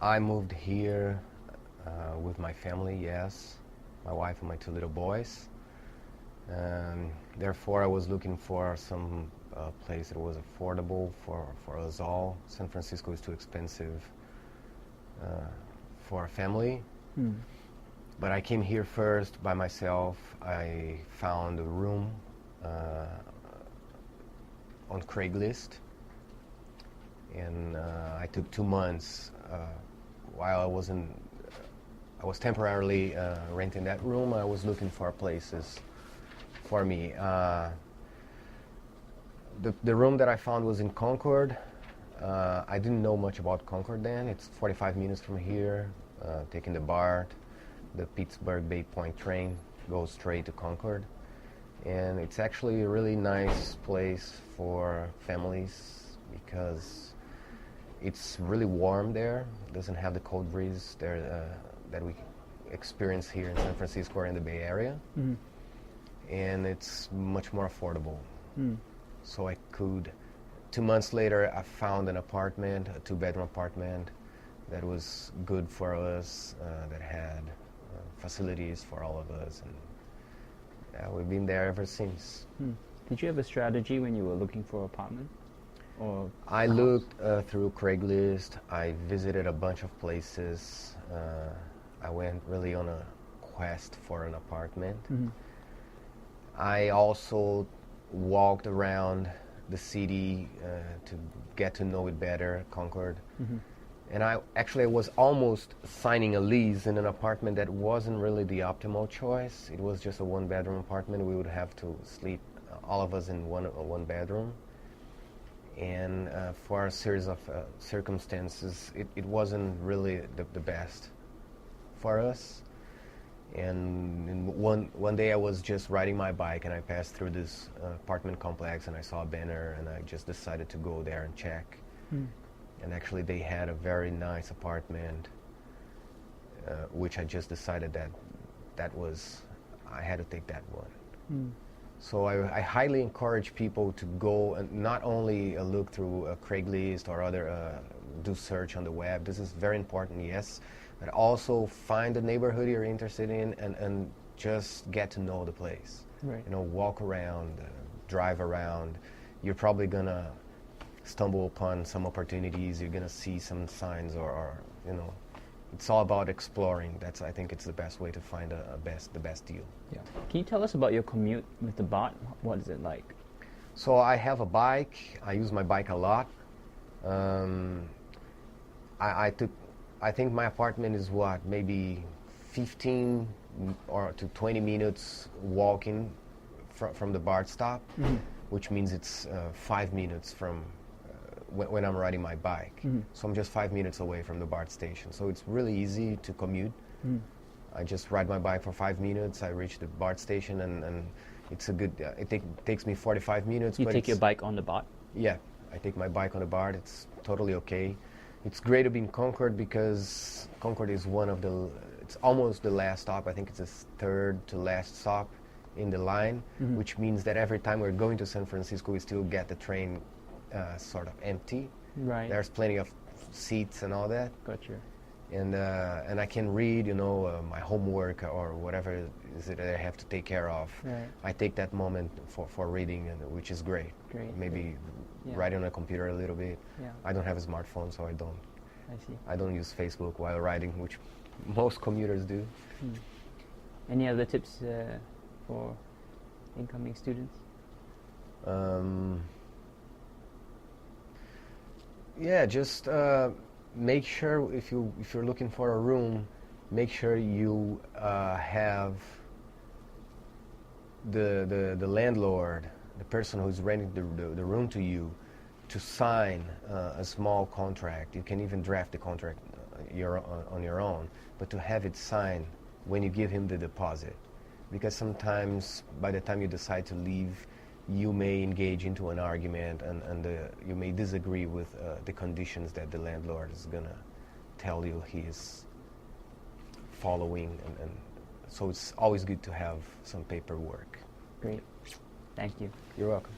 I moved here with my family, yes, my wife and my 2 little boys. Therefore, I was looking for some place that was affordable for us all. San Francisco is too expensive for a family. But I came here first by myself. I found a room on Craigslist, and I took 2 months while I was temporarily renting that room. I was looking for places for me. The room that I found was in Concord. I didn't know much about Concord then. It's 45 minutes from here, taking the BART. The Pittsburgh Bay Point train goes straight to Concord. And it's actually a really nice place for families because it's really warm there. It doesn't have the cold breeze there that we experience here in San Francisco or in the Bay Area. And it's much more affordable. So I could, 2 months later, I found an apartment, a 2-bedroom apartment that was good for us, that had facilities for all of us, and we've been there ever since. Did you have a strategy when you were looking for an apartment? Or I looked through Craigslist. I visited a bunch of places. I went really on a quest for an apartment. I also walked around the city to get to know it better, Concord. And I was almost signing a lease in an apartment that wasn't really the optimal choice. It was just a 1-bedroom apartment. We would have to sleep, all of us, in one bedroom. And for a series of circumstances, it wasn't really the best for us. And one day I was just riding my bike and I passed through this apartment complex and I saw a banner and I just decided to go there and check. And actually they had a very nice apartment, which I just decided I had to take that one. So I highly encourage people to go and not only look through Craigslist or other, do search on the web. This is very important, yes, but also find the neighborhood you're interested in and just get to know the place. Right. Walk around, drive around. You're probably gonna stumble upon some opportunities. You're gonna see some signs, or it's all about exploring. I think it's the best way to find the best deal. Yeah. Can you tell us about your commute with the BART? What is it like? So I have a bike. I use my bike a lot. I think my apartment is maybe 15 or to 20 minutes walking from the BART stop, which means it's 5 minutes from when I'm riding my bike. So I'm just 5 minutes away from the BART station. So it's really easy to commute. I just ride my bike for 5 minutes. I reach the BART station, and it's a good. It takes me 45 minutes. You take your bike on the BART? Yeah, I take my bike on the BART. It's totally okay. It's great to be in Concord because Concord is it's almost the last stop. I think it's the third to last stop in the line, which means that every time we're going to San Francisco, we still get the train sort of empty. Right. There's plenty of seats and all that. Gotcha. And I can read, my homework or whatever is it that I have to take care of. Right. I take that moment for reading, which is great. Maybe writing on a computer a little bit. Yeah. I don't have a smartphone, so I don't. I see. I don't use Facebook while riding, which most commuters do. Any other tips for incoming students? Just make sure if you're looking for a room, make sure you have the landlord, the person who's renting the room to you, to sign a small contract. You can even draft the contract on your own, but to have it signed when you give him the deposit, because sometimes by the time you decide to leave, you may engage into an argument and you may disagree with the conditions that the landlord is gonna tell you he's following, and so it's always good to have some paperwork. Great. Thank you. You're welcome.